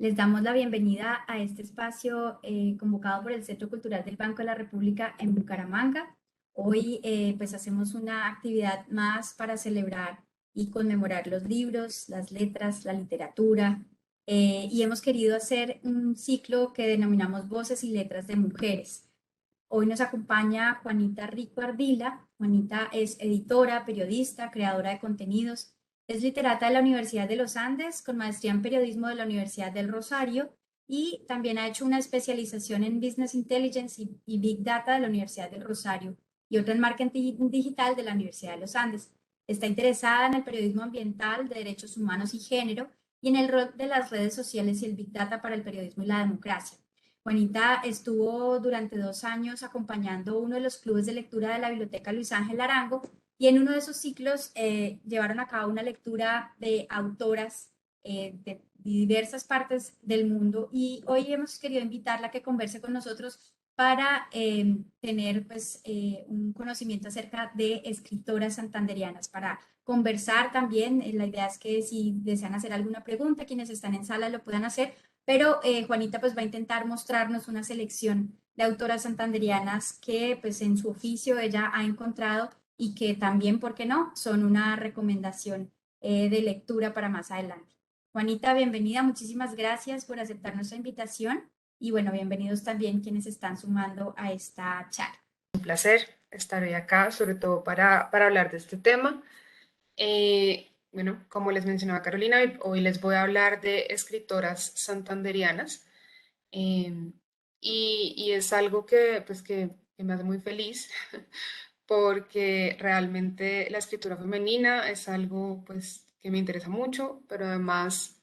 Les damos la bienvenida a este espacio convocado por el Centro Cultural del Banco de la República en Bucaramanga. Hoy pues hacemos una actividad más para celebrar y conmemorar los libros, las letras, la literatura y hemos querido hacer un ciclo que denominamos Voces y Letras de Mujeres. Hoy nos acompaña Juanita Rico Ardila. Juanita es editora, periodista, creadora de contenidos. Es literata de la Universidad de los Andes, con maestría en periodismo de la Universidad del Rosario y también ha hecho una especialización en Business Intelligence y Big Data de la Universidad del Rosario y otra en Marketing Digital de la Universidad de los Andes. Está interesada en el periodismo ambiental, de derechos humanos y género y en el rol de las redes sociales y el Big Data para el periodismo y la democracia. Juanita estuvo durante 2 años acompañando uno de los clubes de lectura de la Biblioteca Luis Ángel Arango y en uno de esos ciclos llevaron a cabo una lectura de autoras de diversas partes del mundo y hoy hemos querido invitarla a que converse con nosotros para tener pues, un conocimiento acerca de escritoras santanderianas, para conversar también. La idea es que si desean hacer alguna pregunta, quienes están en sala lo puedan hacer, pero Juanita pues va a intentar mostrarnos una selección de autoras santanderianas que pues en su oficio ella ha encontrado y que también, ¿por qué no?, son una recomendación de lectura para más adelante. Juanita, bienvenida, muchísimas gracias por aceptar nuestra invitación y bueno, bienvenidos también quienes están sumando a esta charla. Un placer estar hoy acá, sobre todo para hablar de este tema. Bueno, como les mencionaba Carolina, hoy les voy a hablar de escritoras santanderianas eh, y es algo que me hace muy feliz porque realmente la escritura femenina es algo pues, que me interesa mucho, pero además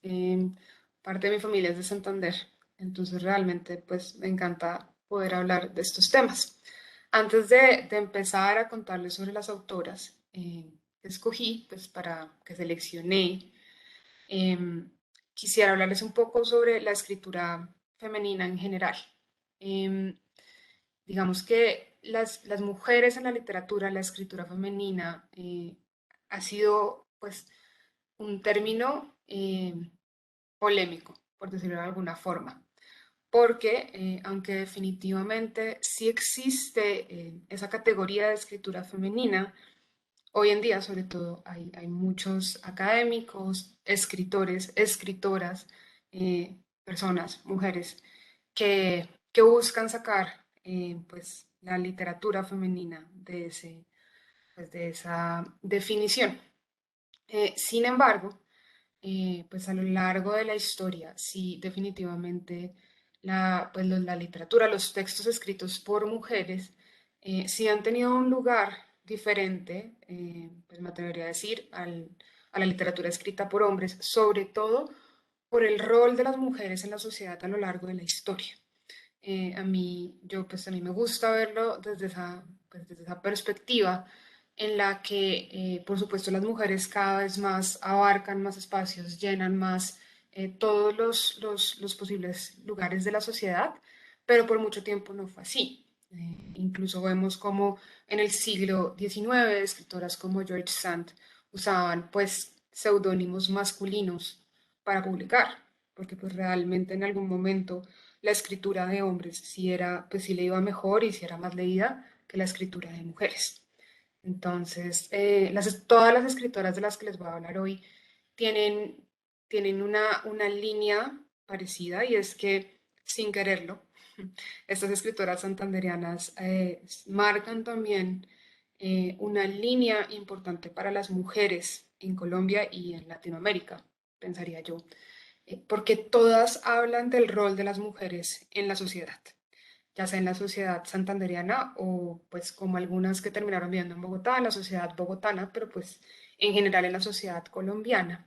parte de mi familia es de Santander, entonces realmente pues, me encanta poder hablar de estos temas. Antes de empezar a contarles sobre las autoras que escogí, pues para que seleccioné, em, quisiera hablarles un poco sobre la escritura femenina en general. Em, Digamos que las mujeres en la literatura, la escritura femenina, ha sido pues un término polémico, por decirlo de alguna forma, porque aunque definitivamente sí existe esa categoría de escritura femenina, hoy en día sobre todo hay muchos académicos, escritores, escritoras, personas, mujeres que buscan sacar pues, la literatura femenina de, pues, de esa definición. Sin embargo, pues a lo largo de la historia, sí, definitivamente la literatura, los textos escritos por mujeres, sí han tenido un lugar diferente, pues me atrevería a decir, a la literatura escrita por hombres, sobre todo por el rol de las mujeres en la sociedad a lo largo de la historia. A mí me gusta verlo pues, desde esa perspectiva en la que, por supuesto, las mujeres cada vez más abarcan más espacios, llenan más todos los posibles lugares de la sociedad, pero por mucho tiempo no fue así. Incluso vemos como en el siglo XIX escritoras como George Sand usaban pues seudónimos masculinos para publicar, porque pues realmente en algún momento la escritura de hombres si era, pues sí le iba mejor y si era más leída que la escritura de mujeres. Entonces, todas las escritoras de las que les voy a hablar hoy tienen, tienen una línea parecida y es que, sin quererlo, estas escritoras santanderianas marcan también una línea importante para las mujeres en Colombia y en Latinoamérica, pensaría yo, porque todas hablan del rol de las mujeres en la sociedad, ya sea en la sociedad santanderiana o pues como algunas que terminaron viviendo en Bogotá, en la sociedad bogotana, pero pues en general en la sociedad colombiana.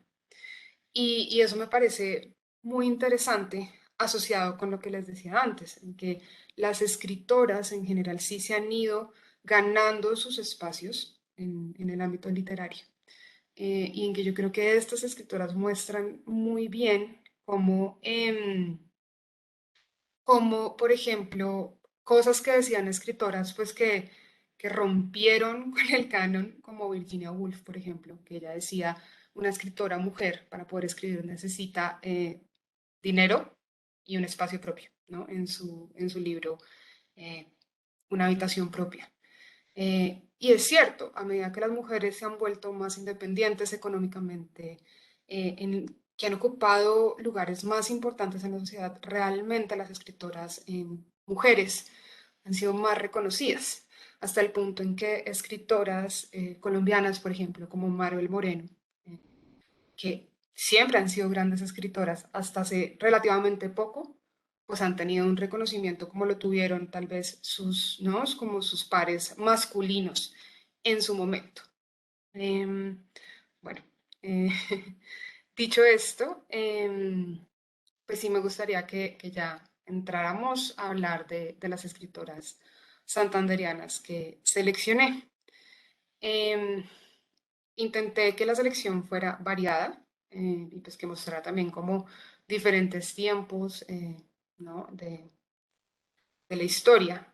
Y eso me parece muy interesante asociado con lo que les decía antes, en que las escritoras en general sí se han ido ganando sus espacios en el ámbito literario. Y en que yo creo que estas escritoras muestran muy bien cómo, por ejemplo, cosas que decían escritoras, pues que rompieron con el canon, como Virginia Woolf, por ejemplo, que ella decía, una escritora mujer para poder escribir necesita dinero y un espacio propio, ¿no? En su libro, eh, Una habitación propia. Y es cierto, a medida que las mujeres se han vuelto más independientes económicamente, que han ocupado lugares más importantes en la sociedad, realmente las escritoras mujeres han sido más reconocidas, hasta el punto en que escritoras colombianas, por ejemplo, como Maribel Moreno, eh, que siempre han sido grandes escritoras hasta hace relativamente poco, pues han tenido un reconocimiento como lo tuvieron tal vez sus, ¿no? Como sus pares masculinos en su momento. Em, bueno, eh, dicho esto, pues sí me gustaría que ya entráramos a hablar de las escritoras santanderianas que seleccioné. Em, Intenté que la selección fuera variada y pues que mostrara también como diferentes tiempos, ¿no? de la historia,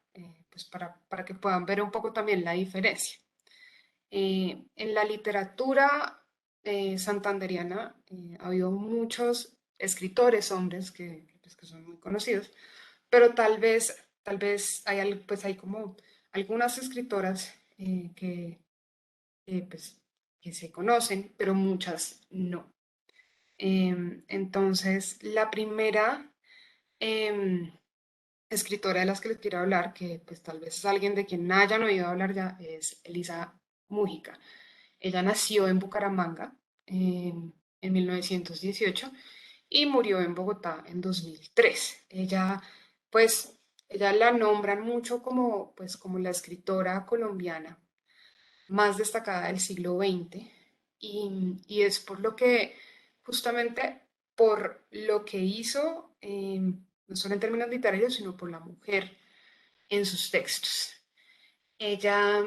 pues para que puedan ver un poco también la diferencia. En la literatura santanderiana ha habido muchos escritores hombres pues, que son muy conocidos, pero tal vez hay, pues hay como algunas escritoras pues, que se conocen, pero muchas no. Entonces, la primera em, escritora de las que les quiero hablar, que pues tal vez es alguien de quien hayan oído hablar ya, es Elisa Mújica. Ella nació en Bucaramanga en 1918 y murió en Bogotá en 2003. Pues, ella la nombran mucho como, pues, como la escritora colombiana más destacada del siglo XX y es por lo que, justamente por lo que hizo, no solo en términos literarios, sino por la mujer en sus textos. Ella,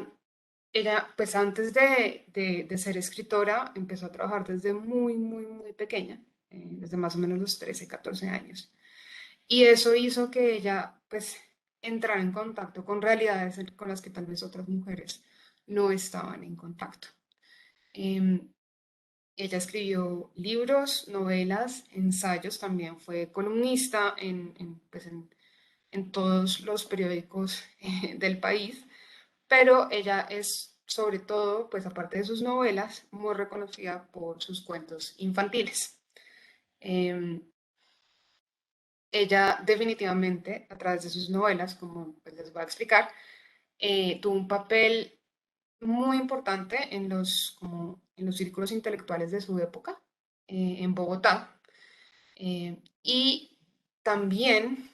ella pues antes de ser escritora, empezó a trabajar desde muy pequeña, desde más o menos los 13 14 años. Y eso hizo que ella, pues, entrara en contacto con realidades con las que tal vez otras mujeres no estaban en contacto. Em, Ella escribió libros, novelas, ensayos, también fue columnista pues en todos los periódicos del país, pero ella es sobre todo, pues aparte de sus novelas, muy reconocida por sus cuentos infantiles. Em, Ella definitivamente, a través de sus novelas, como pues, les voy a explicar, tuvo un papel muy importante en en los círculos intelectuales de su época, en Bogotá, y también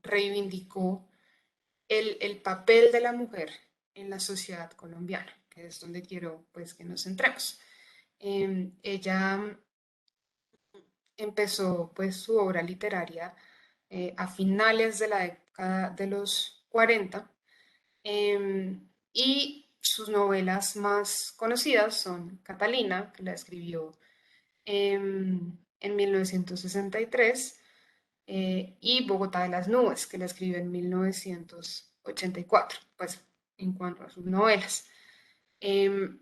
reivindicó el papel de la mujer en la sociedad colombiana, que es donde quiero pues, que nos centremos. Ella empezó pues, su obra literaria a finales de la década de los 40 y sus novelas más conocidas son Catalina, que la escribió en 1963, y Bogotá de las Nubes, que la escribió en 1984, pues en cuanto a sus novelas. Em,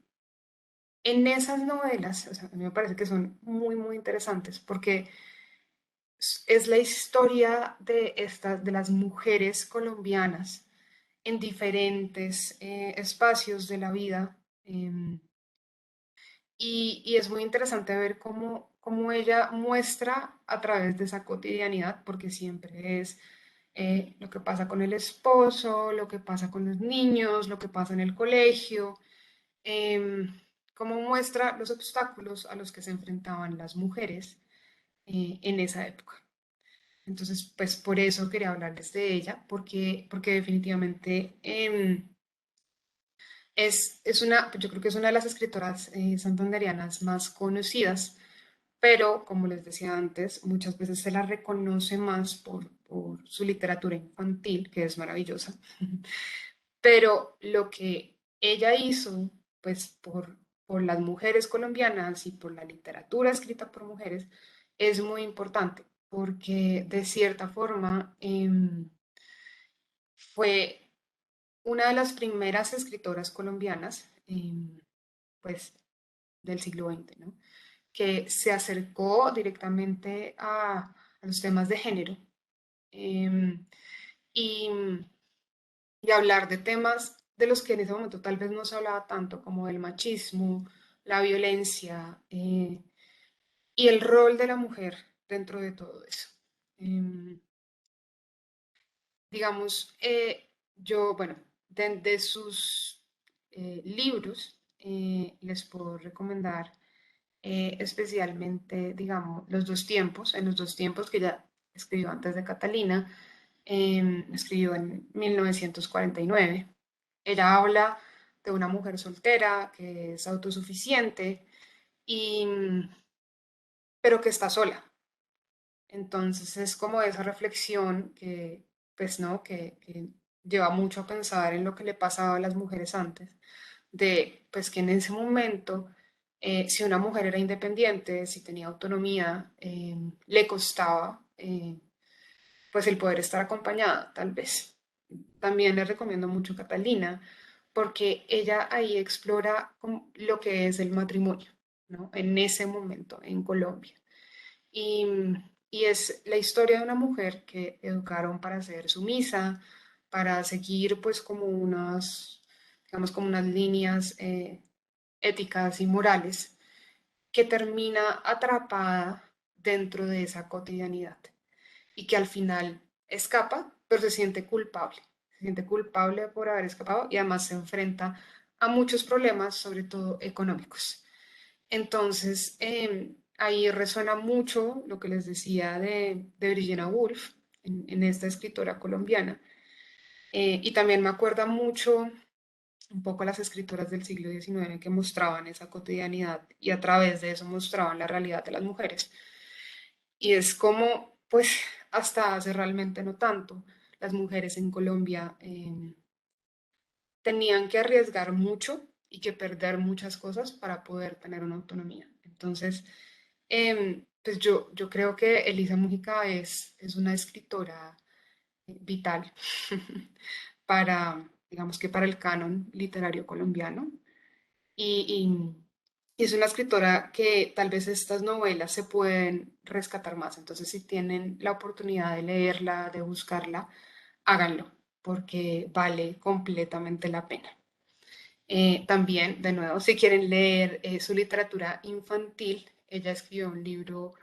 en esas novelas, o sea, a mí me parece que son muy interesantes porque es la historia de las mujeres colombianas en diferentes espacios de la vida. Y es muy interesante ver cómo ella muestra a través de esa cotidianidad, porque siempre es lo que pasa con el esposo, lo que pasa con los niños, lo que pasa en el colegio, em, cómo muestra los obstáculos a los que se enfrentaban las mujeres en esa época. Entonces, pues por eso quería hablarles de ella, porque definitivamente yo creo que es una de las escritoras santanderianas más conocidas, pero como les decía antes, muchas veces se la reconoce más por su literatura infantil, que es maravillosa, pero lo que ella hizo, pues por las mujeres colombianas y por la literatura escrita por mujeres, es muy importante, porque de cierta forma fue una de las primeras escritoras colombianas, pues, del siglo XX, ¿no? Que se acercó directamente a los temas de género em, y, y hablar de temas de los que en ese momento tal vez no se hablaba tanto, como el machismo, la violencia y el rol de la mujer dentro de todo eso. Em, digamos, yo, bueno, de sus libros les puedo recomendar especialmente, digamos, Los dos tiempos, en Los dos tiempos que ya escribió antes de Catalina, escribió en 1949. Ella habla de una mujer soltera que es autosuficiente y, pero que está sola. Entonces es como esa reflexión que, pues, ¿no? Que lleva mucho a pensar en lo que le pasaba a las mujeres antes, de, pues, que en ese momento, si una mujer era independiente, si tenía autonomía, le costaba, pues, el poder estar acompañada, tal vez. También le recomiendo mucho Catalina, porque ella ahí explora lo que es el matrimonio, ¿no? En ese momento, en Colombia. Y, y es la historia de una mujer que educaron para ser sumisa, para seguir pues como unas, digamos, como unas líneas éticas y morales, que termina atrapada dentro de esa cotidianidad y que al final escapa, pero se siente culpable. Se siente culpable por haber escapado y además se enfrenta a muchos problemas, sobre todo económicos. Entonces, ahí resuena mucho lo que les decía de Virginia Woolf, en esta escritora colombiana. Y también me acuerda mucho un poco las escritoras del siglo XIX que mostraban esa cotidianidad y a través de eso mostraban la realidad de las mujeres. Y es como, pues, hasta hace realmente no tanto, las mujeres en Colombia tenían que arriesgar mucho y que perder muchas cosas para poder tener una autonomía. Entonces, pues yo creo que Elisa Mujica es una escritora vital para, digamos que para el canon literario colombiano. Y, y es una escritora que tal vez estas novelas se pueden rescatar más. Entonces, si tienen la oportunidad de leerla, de buscarla, háganlo, porque vale completamente la pena. También, de nuevo, si quieren leer su literatura infantil, ella escribió un libro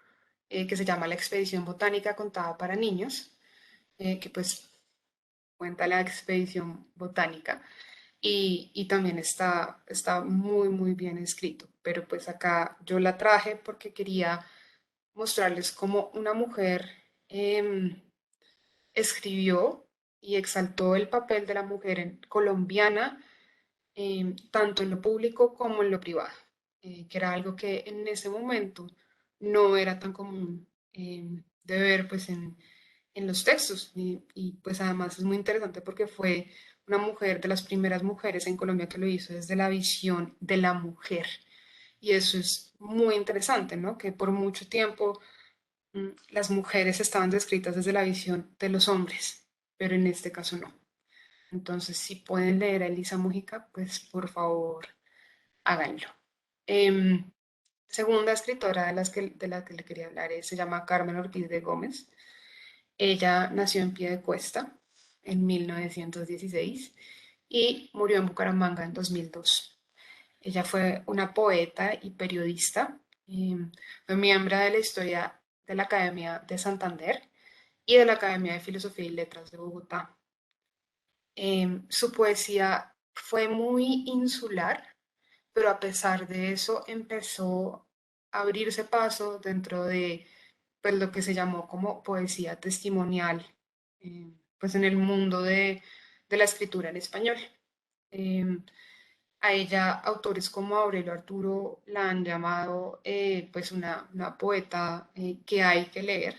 que se llama La expedición botánica contada para niños, que pues cuenta la expedición botánica y también está muy, muy bien escrito. Pero pues acá yo la traje porque quería mostrarles cómo una mujer escribió y exaltó el papel de la mujer colombiana tanto en lo público como en lo privado, que era algo que en ese momento no era tan común de ver pues en los textos y pues además es muy interesante porque fue una mujer de las primeras mujeres en Colombia que lo hizo desde la visión de la mujer y eso es muy interesante, ¿no? Que por mucho tiempo las mujeres estaban descritas desde la visión de los hombres, pero en este caso no. Entonces, si pueden leer a Elisa Mujica, pues por favor háganlo. Em, segunda escritora de la que le quería hablar se llama Carmen Ortiz de Gómez. Ella nació en Piedecuesta en 1916 y murió en Bucaramanga en 2002. Ella fue una poeta y periodista. Fue miembro de la historia de la Academia de Santander y de la Academia de Filosofía y Letras de Bogotá. Su poesía fue muy insular, pero a pesar de eso empezó a abrirse paso dentro de pues, lo que se llamó como poesía testimonial, pues en el mundo de la escritura en español. Em, a ella autores como Aurelio Arturo la han llamado pues una poeta que hay que leer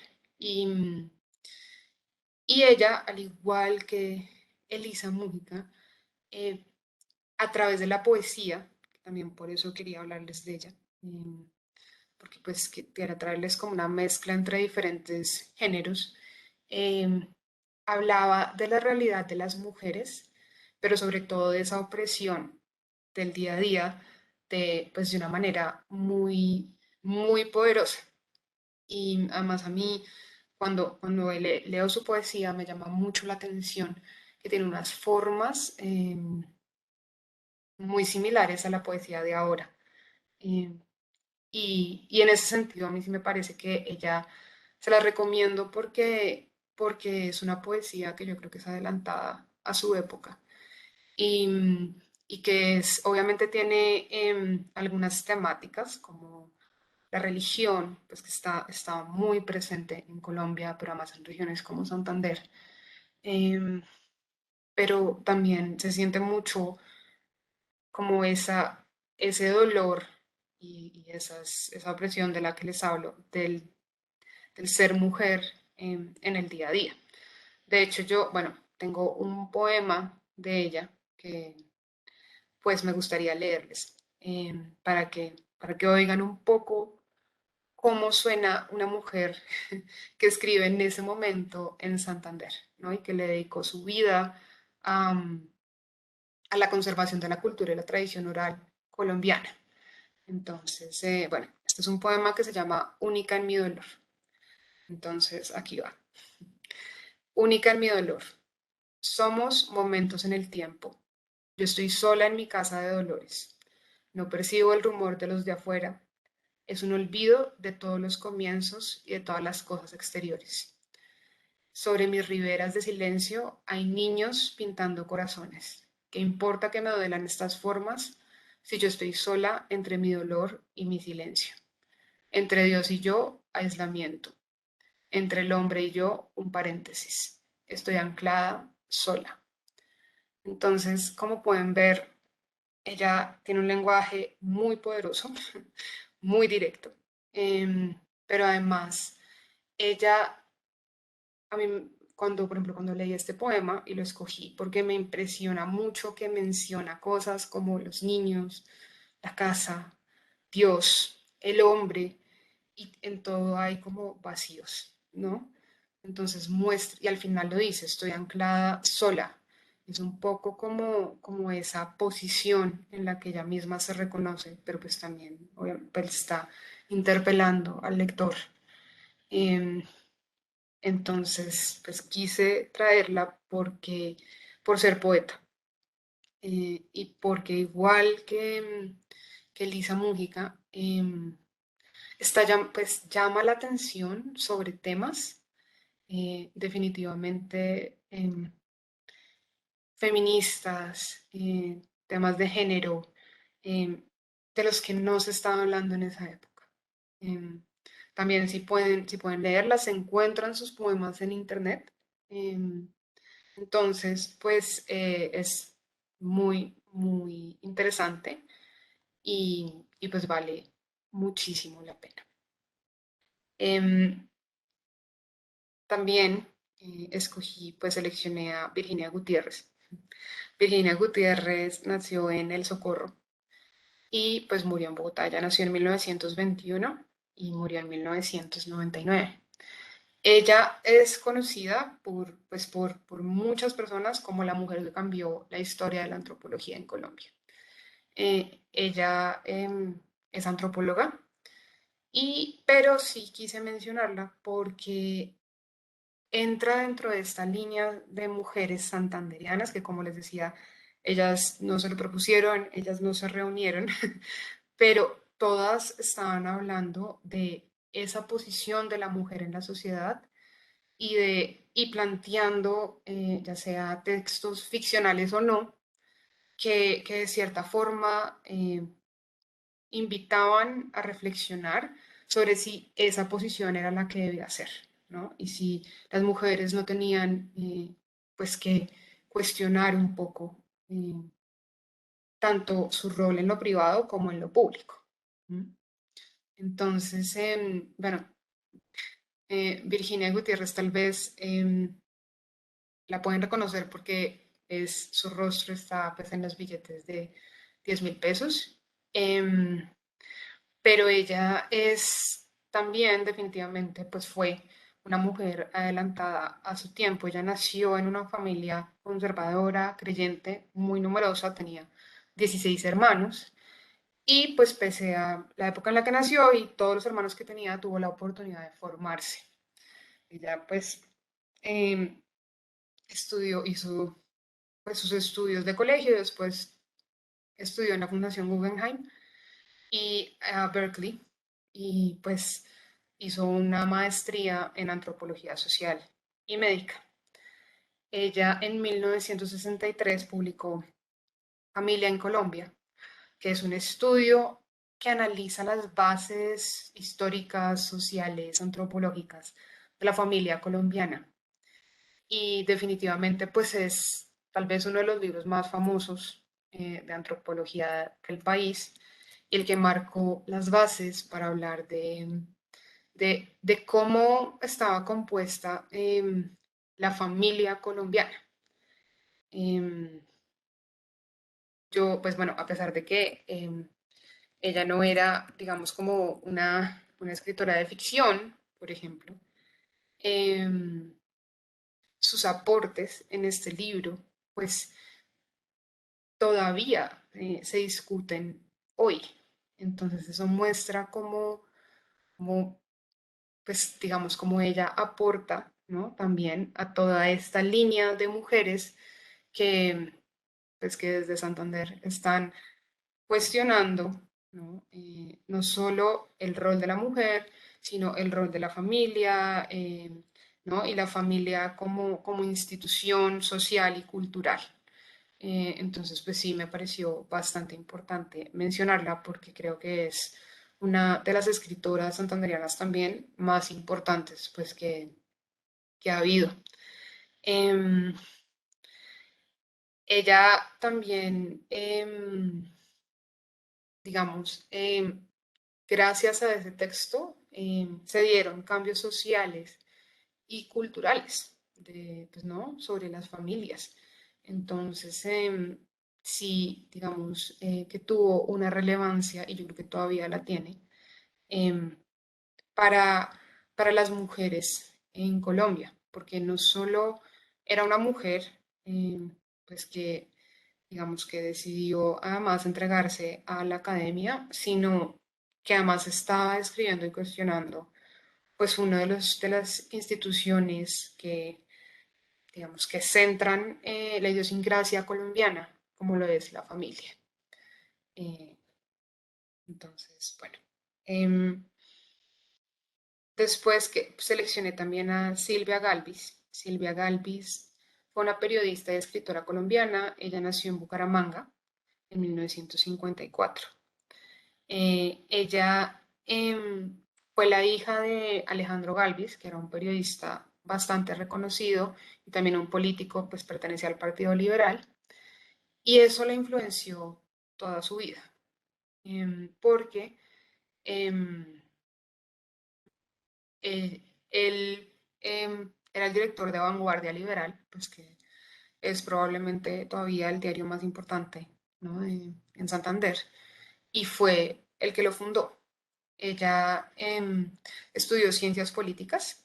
y ella, al igual que Elisa Mújica, eh, a través de la poesía, también por eso quería hablarles de ella, porque pues quería traerles como una mezcla entre diferentes géneros, eh, hablaba de la realidad de las mujeres, pero sobre todo de esa opresión del día a día, pues de una manera muy, muy poderosa. Y además a mí cuando leo su poesía me llama mucho la atención que tiene unas formas muy similares a la poesía de ahora. Eh, y en ese sentido a mí sí me parece que ella se la recomiendo porque es una poesía que yo creo que es adelantada a su época y que obviamente tiene algunas temáticas como la religión, pues que está muy presente en Colombia, pero además en regiones como Santander. Em, pero también se siente mucho como ese dolor y esa opresión de la que les hablo, del ser mujer en el día a día. De hecho, yo, bueno, tengo un poema de ella que pues me gustaría leerles para que oigan un poco cómo suena una mujer que escribe en ese momento en Santander, ¿no? Y que le dedicó su vida a, a la conservación de la cultura y la tradición oral colombiana. Entonces, bueno, este es un poema que se llama Única en mi dolor. Entonces, aquí va. Única en mi dolor. Somos momentos en el tiempo. Yo estoy sola en mi casa de dolores. No percibo el rumor de los de afuera. Es un olvido de todos los comienzos y de todas las cosas exteriores. Sobre mis riberas de silencio hay niños pintando corazones. ¿Qué importa que me duelan estas formas si yo estoy sola entre mi dolor y mi silencio? Entre Dios y yo, aislamiento. Entre el hombre y yo, un paréntesis. Estoy anclada sola. Entonces, como pueden ver, ella tiene un lenguaje muy poderoso, muy directo, pero además, ella, a mí, por ejemplo, cuando leí este poema y lo escogí, porque me impresiona mucho que menciona cosas como los niños, la casa, Dios, el hombre, y en todo hay como vacíos, ¿no? Entonces muestra, y al final lo dice, estoy anclada sola. Es un poco como esa posición en la que ella misma se reconoce, pero pues también obviamente, pues, está interpelando al lector. Em, entonces, pues quise traerla por ser poeta y porque igual que Elisa Múgica, pues llama la atención sobre temas definitivamente feministas, temas de género, eh, de los que no se estaba hablando en esa época. Em, También si pueden leerlas, se encuentran sus poemas en internet. Em, entonces, pues es muy interesante y pues vale muchísimo la pena. Em, También pues seleccioné a Virginia Gutiérrez. Virginia Gutiérrez nació en El Socorro y pues murió en Bogotá. Ella nació en 1921 y murió en 1999. Ella es conocida por muchas personas como la mujer que cambió la historia de la antropología en Colombia. Ella es antropóloga, pero sí quise mencionarla porque entra dentro de esta línea de mujeres santanderianas que, como les decía, ellas no se lo propusieron, ellas no se reunieron, pero todas estaban hablando de esa posición de la mujer en la sociedad y planteando, ya sea textos ficcionales o no, que de cierta forma invitaban a reflexionar sobre si esa posición era la que debía ser, ¿no? Y si las mujeres no tenían, pues, que cuestionar un poco tanto su rol en lo privado como en lo público. ¿Mm? Entonces, bueno, Virginia Gutiérrez tal vez la pueden reconocer porque su rostro está pues, en los billetes de 10.000 pesos. Em, pero ella es también definitivamente, pues fue una mujer adelantada a su tiempo. Ella nació en una familia conservadora, creyente, muy numerosa, tenía 16 hermanos y pues pese a la época en la que nació y todos los hermanos que tenía, tuvo la oportunidad de formarse. Ella pues em, hizo pues sus estudios de colegio, después estudió en la Fundación Guggenheim y a Berkeley y pues hizo una maestría en antropología social y médica. Ella en 1963 publicó Familia en Colombia, que es un estudio que analiza las bases históricas, sociales, antropológicas de la familia colombiana. Y definitivamente pues es tal vez uno de los libros más famosos de antropología del país y el que marcó las bases para hablar de cómo estaba compuesta la familia colombiana. Em, yo, pues bueno, a pesar de que ella no era, digamos, como una escritora de ficción, por ejemplo, em, sus aportes en este libro, pues todavía se discuten hoy. Entonces eso muestra cómo, pues digamos, cómo ella aporta, ¿no? También a toda esta línea de mujeres que, pues, que desde Santander están cuestionando, ¿no? No solo el rol de la mujer, sino el rol de la familia, ¿no? Y la familia como institución social y cultural. Entonces, pues sí, me pareció bastante importante mencionarla porque creo que es una de las escritoras santanderianas también más importantes pues que ha habido. Em, Ella también, digamos, gracias a ese texto se dieron cambios sociales y culturales pues, ¿no? Sobre las familias. Entonces, sí, digamos, que tuvo una relevancia, y yo creo que todavía la tiene, em, para, para las mujeres en Colombia, porque no solo era una mujer, pues que, digamos, que decidió además entregarse a la academia, sino que además estaba escribiendo y cuestionando, pues, una de las instituciones que digamos, que centran la idiosincrasia colombiana, como lo es la familia. Eh, entonces, bueno. Em, Después que seleccioné también a Silvia Galvis. Silvia Galvis fue una periodista y escritora colombiana. Ella nació en Bucaramanga en 1954. Ella fue la hija de Alejandro Galvis, que era un periodista bastante reconocido y también un político, pues pertenecía al Partido Liberal. Y eso la influenció toda su vida, porque em, él era el director de Vanguardia Liberal, pues que es probablemente todavía el diario más importante, ¿no? En Santander, y fue el que lo fundó. Ella estudió ciencias políticas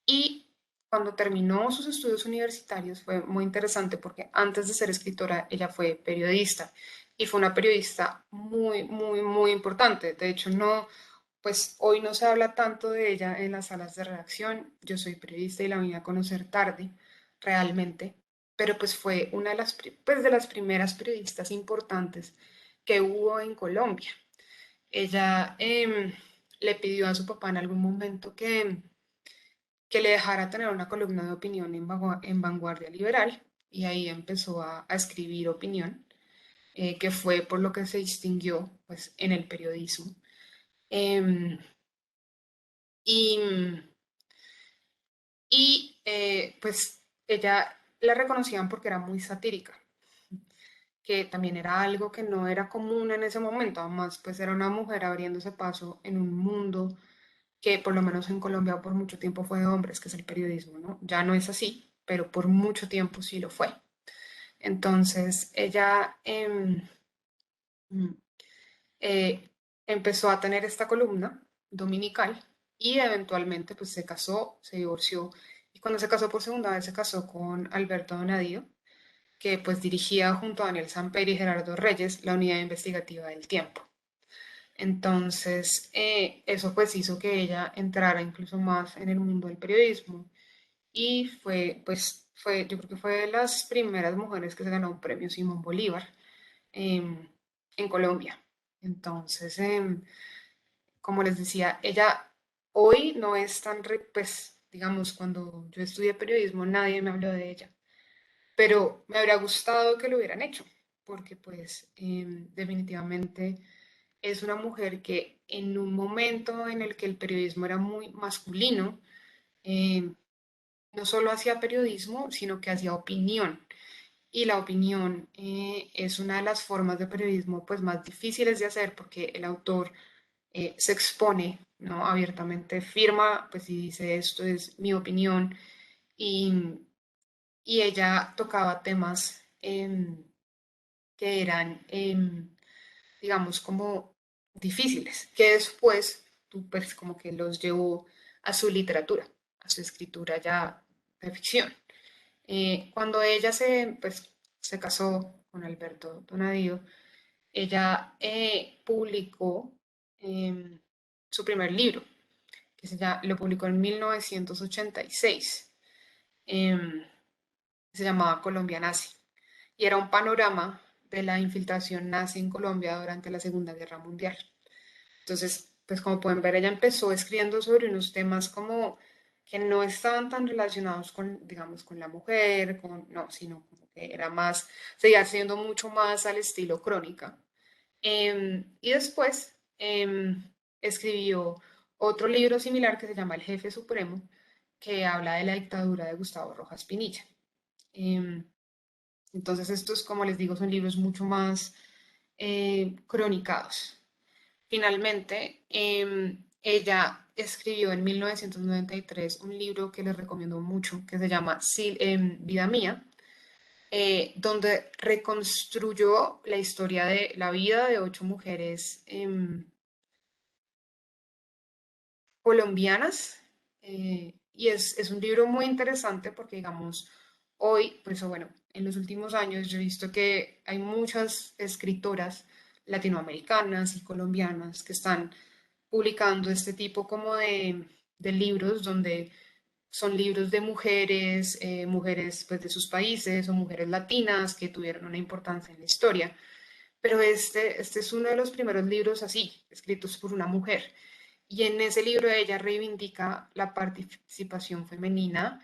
y cuando terminó sus estudios universitarios fue muy interesante porque antes de ser escritora ella fue periodista y fue una periodista muy, muy, muy importante. De hecho, no, pues hoy no se habla tanto de ella en las salas de redacción. Yo soy periodista y la vine a conocer tarde, realmente, pero pues fue una de pues, de las primeras periodistas importantes que hubo en Colombia. Ella le pidió a su papá en algún momento que le dejara tener una columna de opinión en Vanguardia Liberal y ahí empezó a escribir opinión, que fue por lo que se distinguió pues, en el periodismo. Em, y pues ella la reconocían porque era muy satírica, que también era algo que no era común en ese momento, además pues era una mujer abriéndose paso en un mundo que por lo menos en Colombia por mucho tiempo fue de hombres, que es el periodismo, ¿no? Ya no es así, pero por mucho tiempo sí lo fue. Entonces ella mm, eh, empezó a tener esta columna dominical y eventualmente pues se casó, se divorció y cuando se casó por segunda vez se casó con Alberto Donadío, que pues dirigía junto a Daniel Samper y Gerardo Reyes la unidad investigativa del tiempo. Entonces, eso pues hizo que ella entrara incluso más en el mundo del periodismo y yo creo que fue de las primeras mujeres que se ganó un premio Simón Bolívar em, en Colombia. Entonces, como les decía, ella hoy no es tan, pues, digamos, cuando yo estudié periodismo nadie me habló de ella, pero me habría gustado que lo hubieran hecho, porque pues definitivamente es una mujer que en un momento en el que el periodismo era muy masculino, em, no solo hacía periodismo, sino que hacía opinión. Y la opinión es una de las formas de periodismo pues más difíciles de hacer porque el autor se expone, ¿no? Abiertamente, firma, pues y dice esto es mi opinión y, y ella tocaba temas que eran, digamos, como difíciles, que después tú pues como que los llevó a su literatura, a su escritura ya de ficción. Cuando ella se casó con Alberto Donadío, ella publicó em, su primer libro, lo publicó en 1986. em, Se llamaba Colombia Nazi y era un panorama de la infiltración nazi en Colombia durante la Segunda Guerra Mundial. Entonces, pues como pueden ver, ella empezó escribiendo sobre unos temas como que no estaban tan relacionados con, digamos, con la mujer, no, sino como que era más, seguía siendo mucho más al estilo crónica. Y después escribió otro libro similar que se llama El Jefe Supremo, que habla de la dictadura de Gustavo Rojas Pinilla. Em, entonces, estos, como les digo, son libros mucho más cronicados. Finalmente, ella escribió en 1993 un libro que les recomiendo mucho, que se llama Vida Mía, donde reconstruyó la historia de la vida de 8 mujeres colombianas. Y es un libro muy interesante porque, digamos, hoy, pues o bueno, en los últimos años yo he visto que hay muchas escritoras latinoamericanas y colombianas que están publicando este tipo como de libros donde son libros de mujeres, mujeres pues de sus países o mujeres latinas que tuvieron una importancia en la historia. Pero este es uno de los primeros libros así, escritos por una mujer. Y en ese libro ella reivindica la participación femenina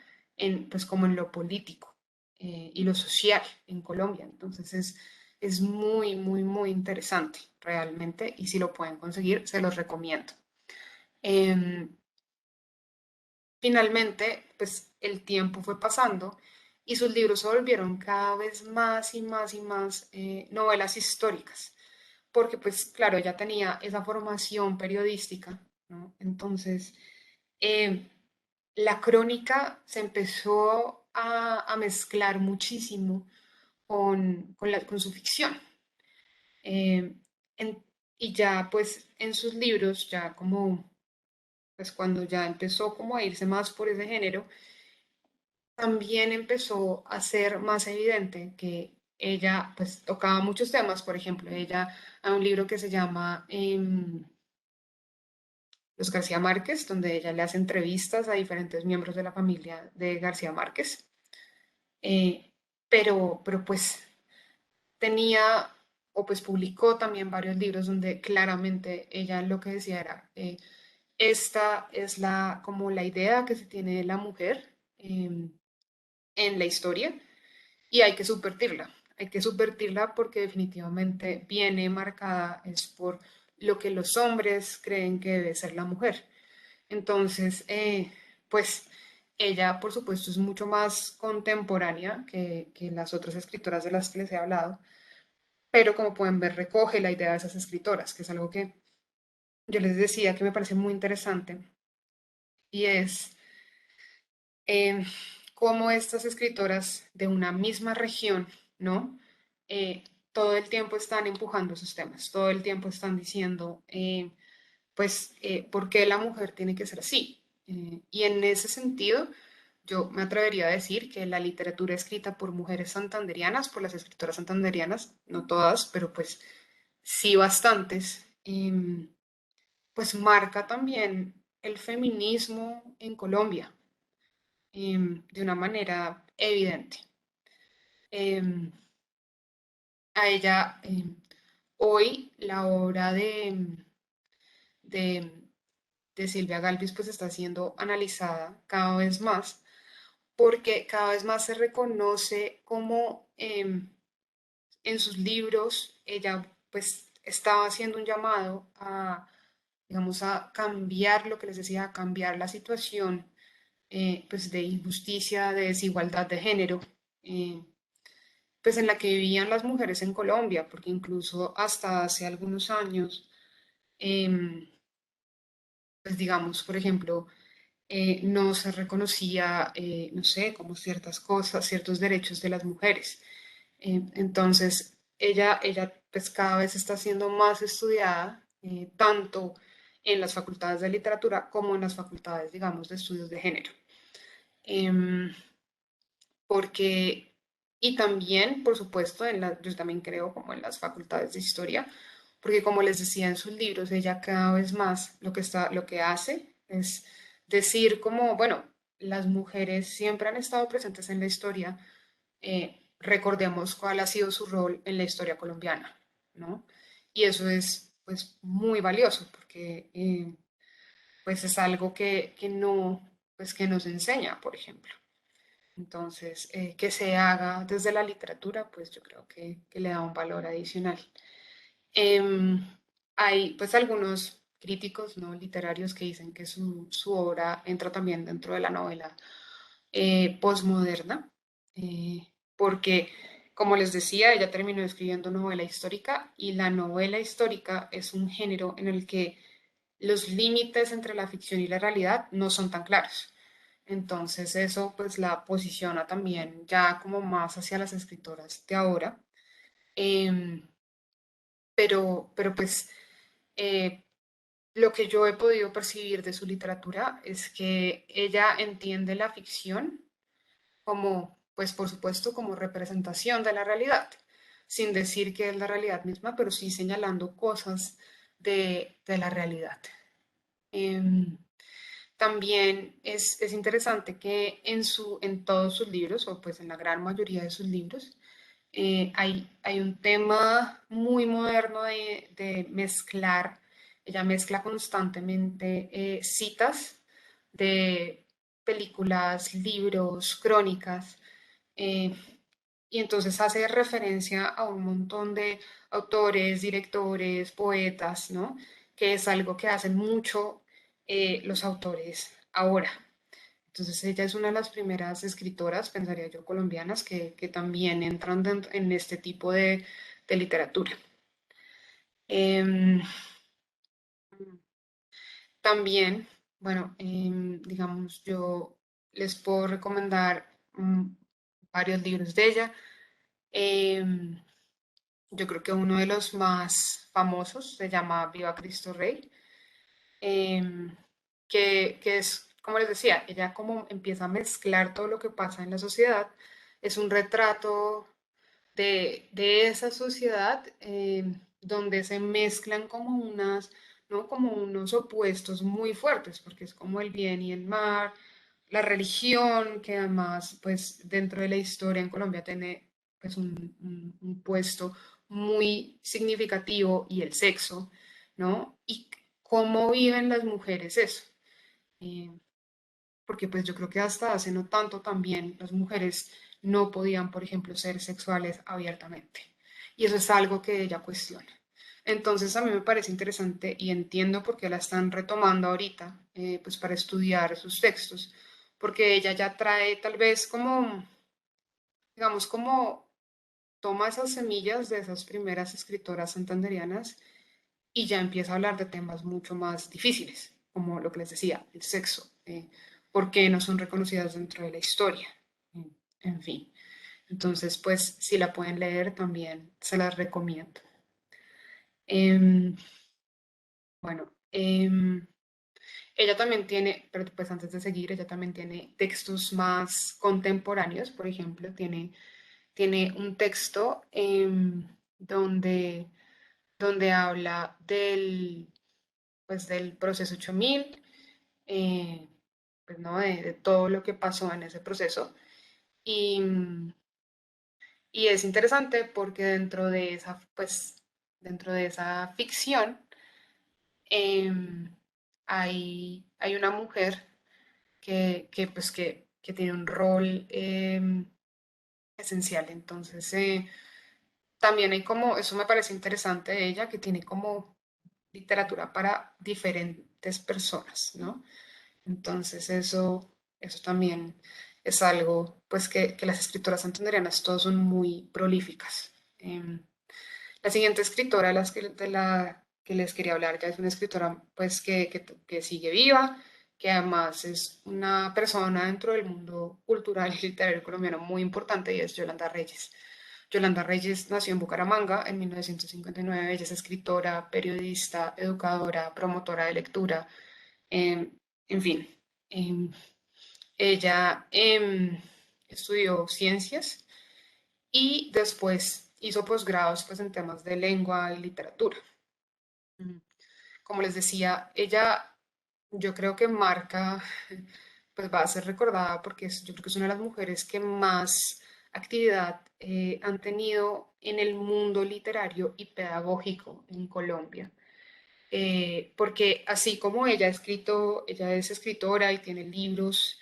pues como en lo político y lo social en Colombia. Entonces es muy, muy, muy interesante realmente y si lo pueden conseguir, se los recomiendo. Em, Finalmente, pues el tiempo fue pasando y sus libros se volvieron cada vez más y más y más novelas históricas, porque pues claro, ella tenía esa formación periodística, ¿no? Entonces, eh, la crónica se empezó a mezclar muchísimo con su ficción. Eh, en- y ya pues en sus libros, ya como pues cuando ya empezó como a irse más por ese género, también empezó a ser más evidente que ella pues tocaba muchos temas. Por ejemplo, ella hay un libro que se llama Los García Márquez, donde ella le hace entrevistas a diferentes miembros de la familia de García Márquez. Eh, pero pues tenía o pues publicó también varios libros donde claramente ella lo que decía era, esta es como la idea que se tiene de la mujer en la historia y hay que subvertirla. Hay que subvertirla porque definitivamente viene marcada es por lo que los hombres creen que debe ser la mujer. Entonces, pues ella, por supuesto, es mucho más contemporánea que las otras escritoras de las que les he hablado, pero como pueden ver, recoge la idea de esas escritoras, que es algo que yo les decía que me parece muy interesante, y es eh, cómo estas escritoras de una misma región, ¿no? Todo el tiempo están empujando esos temas, todo el tiempo están diciendo, ¿por qué la mujer tiene que ser así? Y en ese sentido, yo me atrevería a decir que la literatura escrita por mujeres santanderianas, por las escritoras santanderianas, no todas, pero pues sí bastantes, pues marca también el feminismo en Colombia de una manera evidente. Em, a ella, hoy la obra de, de Silvia Galvis pues está siendo analizada cada vez más porque cada vez más se reconoce como en sus libros ella pues estaba haciendo un llamado a, digamos, a cambiar lo que les decía, a cambiar la situación pues de injusticia, de desigualdad de género, eh, pues en la que vivían las mujeres en Colombia, porque incluso hasta hace algunos años, em, pues digamos, por ejemplo, no se reconocía, no sé, como ciertas cosas, ciertos derechos de las mujeres. Entonces, ella pues cada vez está siendo más estudiada, tanto en las facultades de literatura como en las facultades, digamos, de estudios de género. Em, porque, y también, por supuesto, yo también creo como en las facultades de historia, porque como les decía en sus libros, ella cada vez más lo que hace es decir como, bueno, las mujeres siempre han estado presentes en la historia, recordemos cuál ha sido su rol en la historia colombiana, ¿no? Y eso es pues muy valioso porque pues es algo que no, pues que nos enseña, por ejemplo. Entonces, que se haga desde la literatura, pues yo creo que le da un valor adicional. Em, hay pues algunos críticos no literarios que dicen que su obra entra también dentro de la novela posmoderna, porque, como les decía, ella terminó escribiendo novela histórica y la novela histórica es un género en el que los límites entre la ficción y la realidad no son tan claros. Entonces eso pues la posiciona también ya como más hacia las escritoras de ahora. Em, pero pues eh, lo que yo he podido percibir de su literatura es que ella entiende la ficción como, pues por supuesto, como representación de la realidad, sin decir que es la realidad misma, pero sí señalando cosas de la realidad. Em, También es interesante que en todos sus libros, o pues en la gran mayoría de sus libros, hay un tema muy moderno de mezclar, ella mezcla constantemente citas de películas, libros, crónicas, eh, y entonces hace referencia a un montón de autores, directores, poetas, ¿no? Que es algo que hacen mucho los autores ahora. Entonces ella es una de las primeras escritoras, pensaría yo, colombianas que también entran en este tipo de literatura. Em, También, bueno, digamos, yo les puedo recomendar varios libros de ella. Em, yo creo que uno de los más famosos se llama Viva Cristo Rey, em, que es, como les decía, ella como empieza a mezclar todo lo que pasa en la sociedad, es un retrato de esa sociedad donde se mezclan como unas, ¿no? Como unos opuestos muy fuertes, porque es como el bien y el mal, la religión, que además, pues dentro de la historia en Colombia tiene pues un puesto muy significativo y el sexo, ¿no? Y cómo viven las mujeres eso. Eh, Porque pues yo creo que hasta hace no tanto también las mujeres no podían, por ejemplo, ser sexuales abiertamente. Y eso es algo que ella cuestiona. Entonces a mí me parece interesante y entiendo por qué la están retomando ahorita, pues para estudiar sus textos, porque ella ya trae tal vez como, digamos, como toma esas semillas de esas primeras escritoras santanderianas y ya empieza a hablar de temas mucho más difíciles, como lo que les decía, el sexo, por qué no son reconocidas dentro de la historia, en fin. Entonces, pues, si la pueden leer, también se las recomiendo. Em, bueno, ella también tiene, pero pues antes de seguir, ella también tiene textos más contemporáneos, por ejemplo, tiene un texto donde donde habla del proceso 8000, eh, pues, ¿no? De todo lo que pasó en ese proceso. Y, y es interesante porque dentro de esa ficción, em, hay una mujer que tiene un rol esencial. Entonces, también hay como, eso me parece interesante de ella, que tiene como literatura para diferentes personas, ¿no? Entonces, eso también es algo, pues que las escritoras santandereanas todas son muy prolíficas. La siguiente escritora de la que les quería hablar ya es una escritora pues que sigue viva, que además es una persona dentro del mundo cultural y literario colombiano muy importante y es Yolanda Reyes. Yolanda Reyes nació en Bucaramanga en 1959. Ella es escritora, periodista, educadora, promotora de lectura, em, en fin. em, Ella estudió ciencias y después hizo posgrados pues, en temas de lengua y literatura. Mm. Como les decía, ella yo creo que marca, pues va a ser recordada porque yo creo que es una de las mujeres que más actividad han tenido en el mundo literario y pedagógico en Colombia. Porque así como ella ha escrito, ella es escritora y tiene libros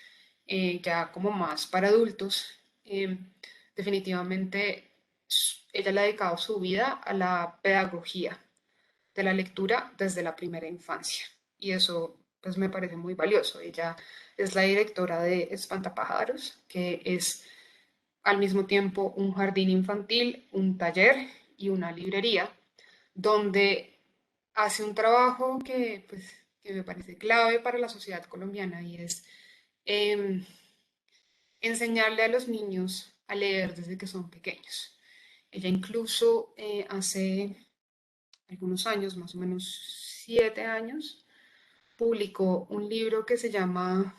ya como más para adultos, eh, definitivamente ella le ha dedicado su vida a la pedagogía de la lectura desde la primera infancia. Y eso pues me parece muy valioso. Ella es la directora de Espantapájaros, que es al mismo tiempo un jardín infantil, un taller y una librería, donde hace un trabajo que me parece clave para la sociedad colombiana y es eh, enseñarle a los niños a leer desde que son pequeños. Ella incluso hace algunos años, más o menos 7 años, publicó un libro que se llama,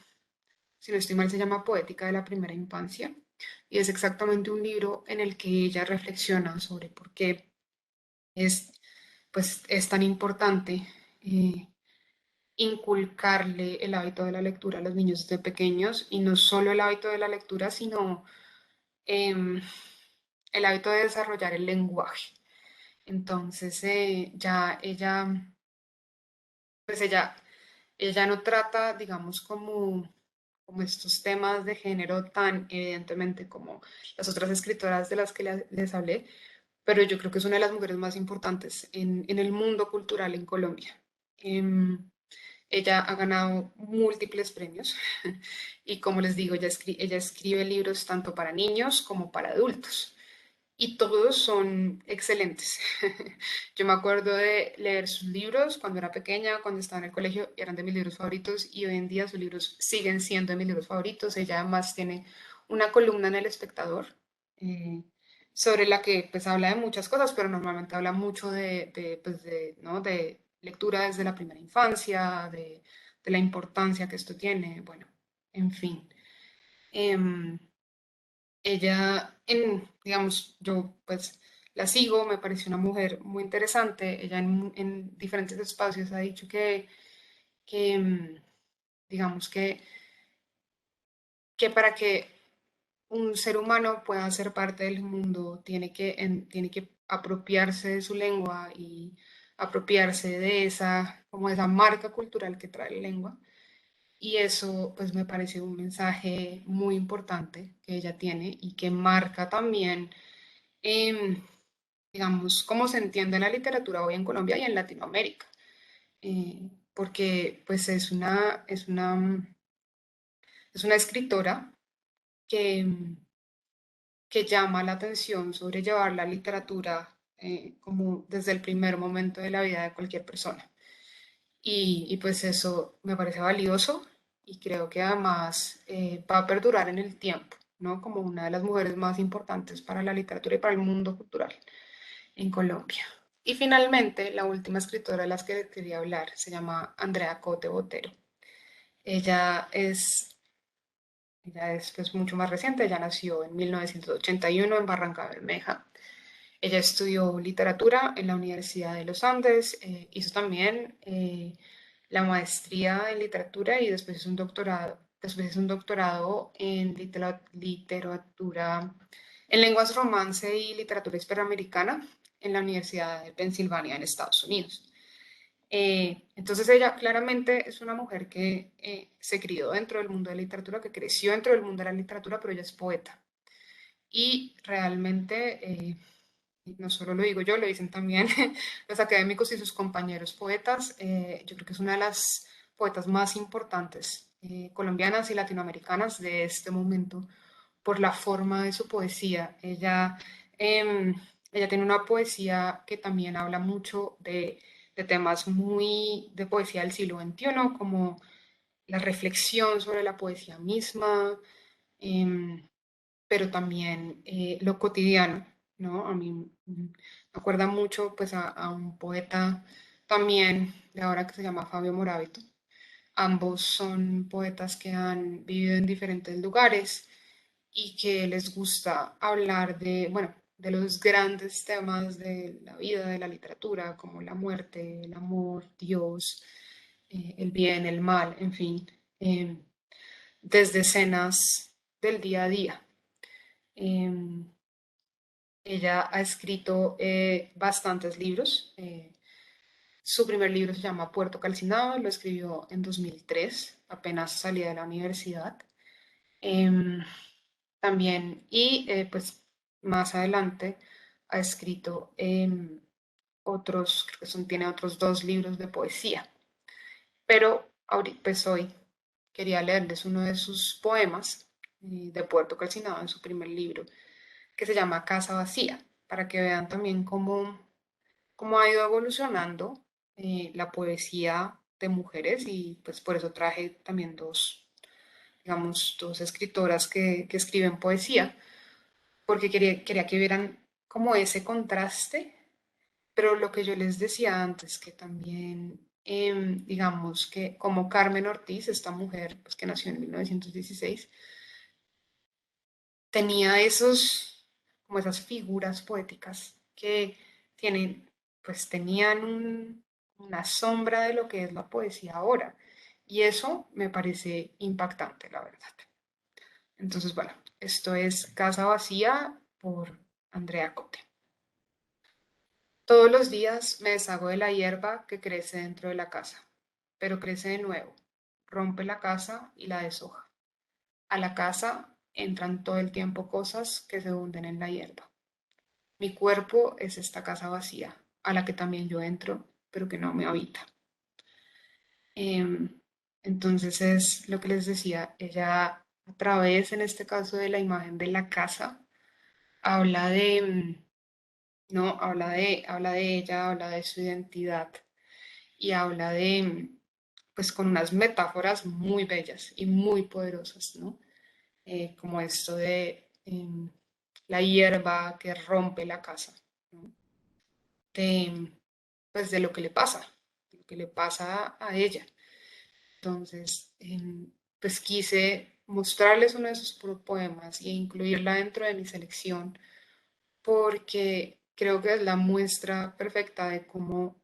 si no estoy mal, se llama Poética de la Primera Infancia. Y es exactamente un libro en el que ella reflexiona sobre por qué es, es tan importante eh, inculcarle el hábito de la lectura a los niños desde pequeños y no solo el hábito de la lectura, sino em, el hábito de desarrollar el lenguaje. Entonces, ya pues ella no trata, digamos, como estos temas de género tan evidentemente como las otras escritoras de las que les hablé, pero yo creo que es una de las mujeres más importantes en el mundo cultural en Colombia. Em, Ella ha ganado múltiples premios y como les digo, ella escribe libros tanto para niños como para adultos y todos son excelentes. Yo me acuerdo de leer sus libros cuando era pequeña, cuando estaba en el colegio, eran de mis libros favoritos y hoy en día sus libros siguen siendo de mis libros favoritos. Ella además tiene una columna en El Espectador eh, sobre la que pues habla de muchas cosas, pero normalmente habla mucho ¿no? de lectura desde la primera infancia, de la importancia que esto tiene, bueno, en fin. Em, digamos, yo pues la sigo, me parece una mujer muy interesante. Ella en diferentes espacios ha dicho que digamos, que para que un ser humano pueda ser parte del mundo tiene que apropiarse de su lengua y apropiarse de como de esa marca cultural que trae la lengua. Y eso pues me parece un mensaje muy importante que ella tiene y que marca también em, digamos, cómo se entiende la literatura hoy en Colombia y en Latinoamérica, porque pues es una escritora que, que llama la atención sobre llevar la literatura como desde el primer momento de la vida de cualquier persona. Pues eso me parece valioso y creo que además va a perdurar en el tiempo, ¿no? Como una de las mujeres más importantes para la literatura y para el mundo cultural en Colombia. Y finalmente, la última escritora de las que quería hablar se llama Andrea Cote Botero. Ella es, ella es pues, mucho más reciente, ella nació en 1981 en Barranca Bermeja. Ella estudió literatura en la Universidad de los Andes, hizo también la maestría en literatura y después hizo un doctorado. Después hizo un doctorado en literatura, en lenguas romance y literatura hispanoamericana en la Universidad de Pensilvania en Estados Unidos. Entonces ella claramente es una mujer que se crió dentro del mundo de la literatura, que creció dentro del mundo de la literatura, pero ella es poeta. Y realmente, no solo lo digo yo, lo dicen también los académicos y sus compañeros poetas, yo creo que es una de las poetas más importantes colombianas y latinoamericanas de este momento por la forma de su poesía. Em, ella tiene una poesía que también habla mucho de temas muy de poesía del siglo XXI, como la reflexión sobre la poesía misma, em, pero también lo cotidiano, ¿no? A mí me acuerda mucho pues a un poeta también de ahora que se llama Fabio Moravito. Ambos son poetas que han vivido en diferentes lugares y que les gusta hablar de, bueno, de los grandes temas de la vida, de la literatura, como la muerte, el amor, Dios, el bien, el mal, en fin, eh, desde escenas del día a día. Eh, Ella ha escrito bastantes libros. Su primer libro se llama Puerto Calcinado, lo escribió en 2003, apenas salía de la universidad. Em, También, y pues más adelante ha escrito otros, creo que tiene otros dos libros de poesía. Pero ahorita, pues hoy quería leerles uno de sus poemas de Puerto Calcinado en su primer libro, que se llama Casa Vacía, para que vean también cómo ha ido evolucionando la poesía de mujeres y pues por eso traje también dos, digamos, dos escritoras que escriben poesía, porque quería que vieran como ese contraste, pero lo que yo les decía antes, que también, digamos, que como Carmen Ortiz, esta mujer pues, que nació en 1916, tenía como esas figuras poéticas que tienen, pues tenían una sombra de lo que es la poesía ahora. Y eso me parece impactante, la verdad. Entonces, bueno, esto es Casa Vacía por Andrea Cote. Todos los días me deshago de la hierba que crece dentro de la casa, pero crece de nuevo, rompe la casa y la deshoja. A la casa entran todo el tiempo cosas que se hunden en la hierba. Mi cuerpo es esta casa vacía, a la que también yo entro, pero que no me habita. Em, entonces es lo que les decía, ella a través, en este caso, de la imagen de la casa, habla no, habla de ella, habla de su identidad y habla pues con unas metáforas muy bellas y muy poderosas, ¿no? Como esto de la hierba que rompe la casa, ¿no? De, pues de lo que le pasa a ella. Entonces, pues quise mostrarles uno de sus poemas e incluirla dentro de mi selección porque creo que es la muestra perfecta de cómo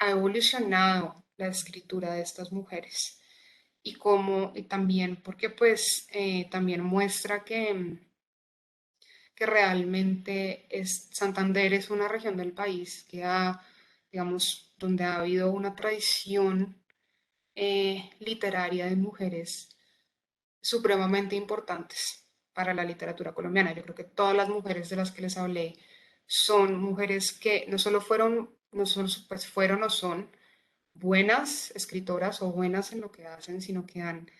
ha evolucionado la escritura de estas mujeres y cómo, y también porque pues también muestra que realmente Santander es una región del país que ha, digamos, donde ha habido una tradición literaria de mujeres supremamente importantes para la literatura colombiana. Yo creo que todas las mujeres de las que les hablé son mujeres que no solo fueron, no solo pues fueron o son buenas escritoras o buenas en lo que hacen, sino que han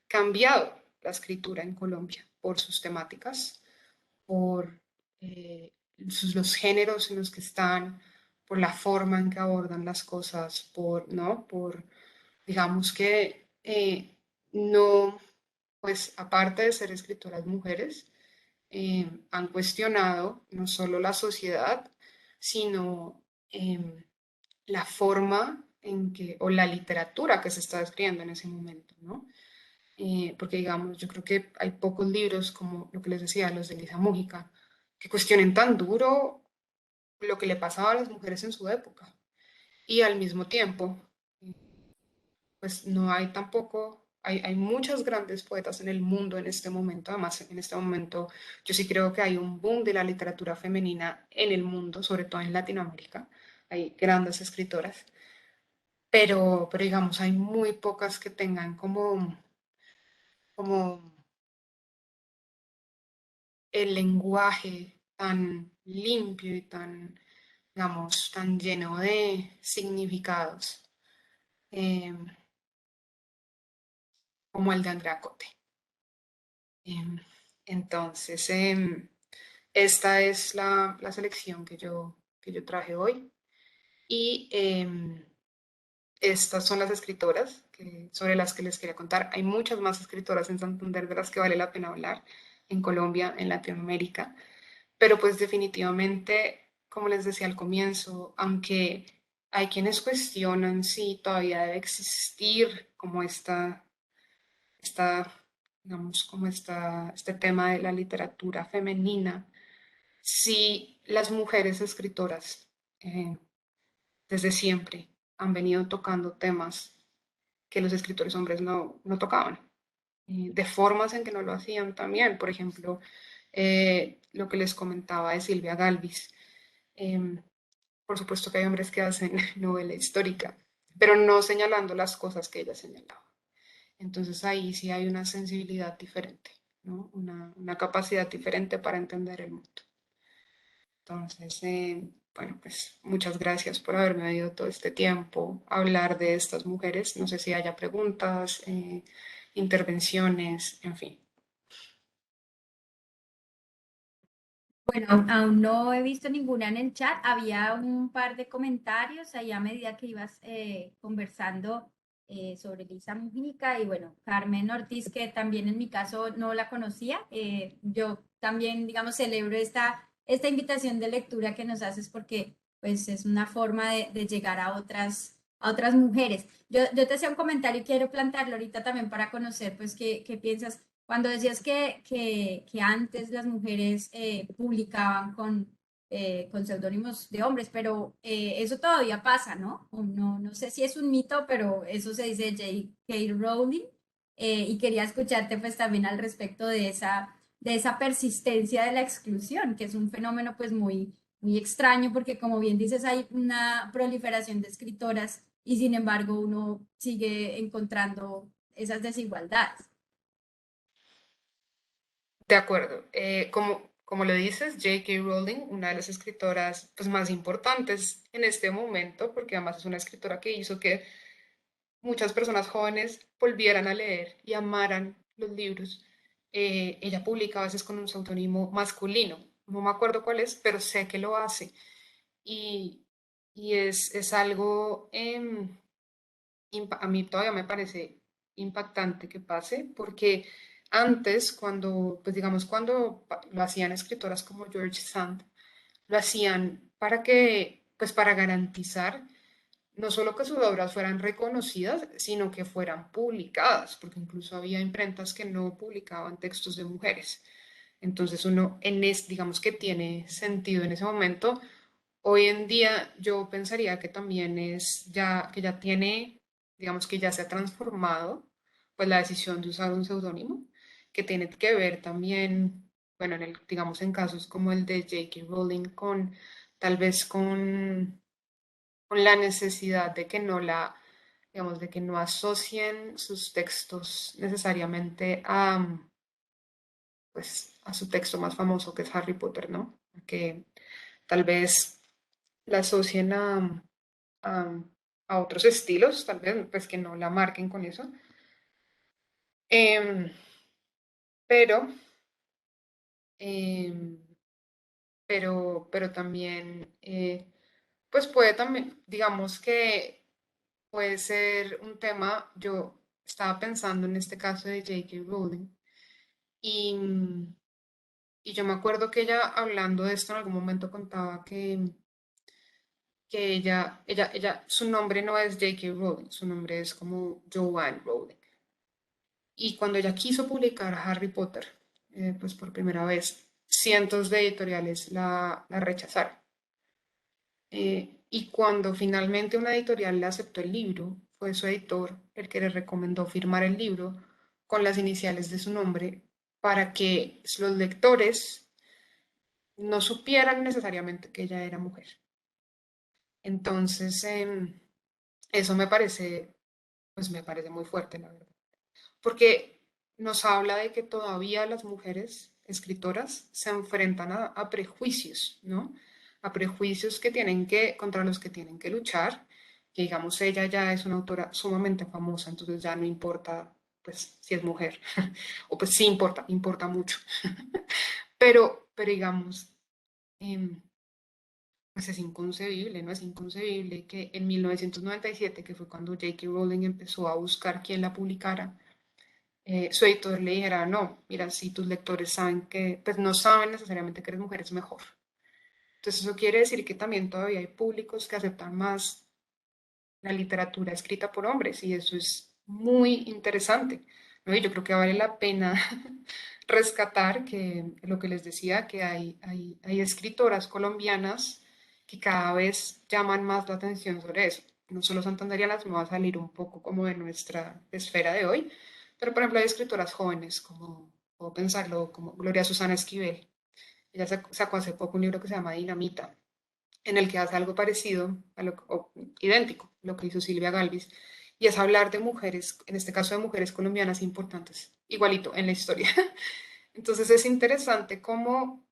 cambiado la escritura en Colombia por sus temáticas, por los géneros en los que están, por la forma en que abordan las cosas, ¿no? Digamos que no, pues aparte de ser escritoras mujeres, han cuestionado no solo la sociedad, sino la forma en que, o la literatura que se está escribiendo en ese momento, ¿no? Porque digamos, yo creo que hay pocos libros como lo que les decía, los de Elisa Mújica, que cuestionen tan duro lo que le pasaba a las mujeres en su época. Y al mismo tiempo, pues no hay tampoco, hay muchas grandes poetas en el mundo en este momento. Además, en este momento yo sí creo que hay un boom de la literatura femenina en el mundo, sobre todo en Latinoamérica. Hay grandes escritoras, pero digamos, hay muy pocas que tengan como el lenguaje tan limpio y tan, digamos, tan lleno de significados eh, como el de Andrea Cote. Em, entonces, esta es la selección que yo traje hoy y estas son las escritoras sobre las que les quería contar. Hay muchas más escritoras en Santander de las que vale la pena hablar, en Colombia, en Latinoamérica, pero pues definitivamente, como les decía al comienzo, aunque hay quienes cuestionan si todavía debe existir como esta, digamos, como este tema de la literatura femenina, si las mujeres escritoras desde siempre han venido tocando temas que los escritores hombres no tocaban, de formas en que no lo hacían también. Por ejemplo, lo que les comentaba de Silvia Galvis. Eh, por supuesto que hay hombres que hacen novela histórica, pero no señalando las cosas que ella señalaba. Entonces ahí sí hay una sensibilidad diferente, ¿no? Una capacidad diferente para entender el mundo. Entonces, bueno, pues muchas gracias por haberme dado todo este tiempo a hablar de estas mujeres. No sé si haya preguntas, intervenciones, en fin. Bueno, aún no he visto ninguna en el chat. Había un par de comentarios ahí a medida que ibas conversando sobre Lisa Mujica y bueno, Carmen Ortiz, que también en mi caso no la conocía. Yo también, digamos, celebro esta invitación de lectura que nos haces porque pues es una forma de llegar a otras mujeres. Yo te hacía un comentario y quiero plantearlo ahorita también para conocer pues qué piensas cuando decías que antes las mujeres publicaban con seudónimos de hombres, pero eso todavía pasa, ¿no? O no sé si es un mito, pero eso se dice J.K. Rowling, y quería escucharte pues también al respecto de esa persistencia de la exclusión, que es un fenómeno pues muy extraño, porque como bien dices, hay una proliferación de escritoras y sin embargo uno sigue encontrando esas desigualdades. De acuerdo. Como lo dices, J.K. Rowling, una de las escritoras pues, más importantes en este momento, porque además es una escritora que hizo que muchas personas jóvenes volvieran a leer y amaran los libros. Ella publica a veces con un seudónimo masculino. No me acuerdo cuál es, pero sé que lo hace. Y, y es algo, a mí todavía me parece impactante que pase, porque antes, cuando, pues digamos, cuando lo hacían escritoras como George Sand, lo hacían para que, pues para garantizar no solo que sus obras fueran reconocidas, sino que fueran publicadas, porque incluso había imprentas que no publicaban textos de mujeres. Entonces uno, digamos que tiene sentido en ese momento. Hoy en día yo pensaría que también que ya tiene, digamos que ya se ha transformado, pues la decisión de usar un seudónimo, que tiene que ver también, bueno, digamos en casos como el de J.K. Rowling, tal vez con la necesidad de que digamos, de que no asocien sus textos necesariamente pues, a su texto más famoso que es Harry Potter, ¿no? Que tal vez la asocien a, a otros estilos, tal vez, pues que no la marquen con eso. Em, pero, em, pero también, pues puede también, digamos que puede ser un tema, yo estaba pensando en este caso de J.K. Rowling y, y yo me acuerdo que ella hablando de esto en algún momento contaba que su nombre no es J.K. Rowling, su nombre es como Joanne Rowling. Y cuando ella quiso publicar Harry Potter, pues por primera vez, cientos de editoriales la rechazaron. Y cuando finalmente una editorial le aceptó el libro, fue su editor el que le recomendó firmar el libro con las iniciales de su nombre para que los lectores no supieran necesariamente que ella era mujer. Entonces, eso pues me parece muy fuerte, la verdad, porque nos habla de que todavía las mujeres escritoras se enfrentan a prejuicios, ¿no? A prejuicios contra los que tienen que luchar, que digamos ella ya es una autora sumamente famosa, entonces ya no importa pues si es mujer, o pues sí importa, importa mucho, pero digamos, em, pues es inconcebible, ¿no? Es inconcebible que en 1997, que fue cuando J.K. Rowling empezó a buscar quién la publicara, su editor le dijera, no, mira, si tus lectores saben que, pues no saben necesariamente que eres mujer, es mejor. Entonces eso quiere decir que también todavía hay públicos que aceptan más la literatura escrita por hombres y eso es muy interesante, ¿no? Y yo creo que vale la pena rescatar que lo que les decía, que hay escritoras colombianas que cada vez llaman más la atención sobre eso. No solo santanderianas, me va a salir un poco como de nuestra esfera de hoy, pero por ejemplo hay escritoras jóvenes, como puedo pensarlo, como Gloria Susana Esquivel. Ella sacó hace poco un libro que se llama Dinamita, en el que hace algo parecido, o idéntico, a lo que hizo Silvia Galvis, y es hablar de mujeres, en este caso de mujeres colombianas importantes, igualito en la historia. Entonces es interesante cómo,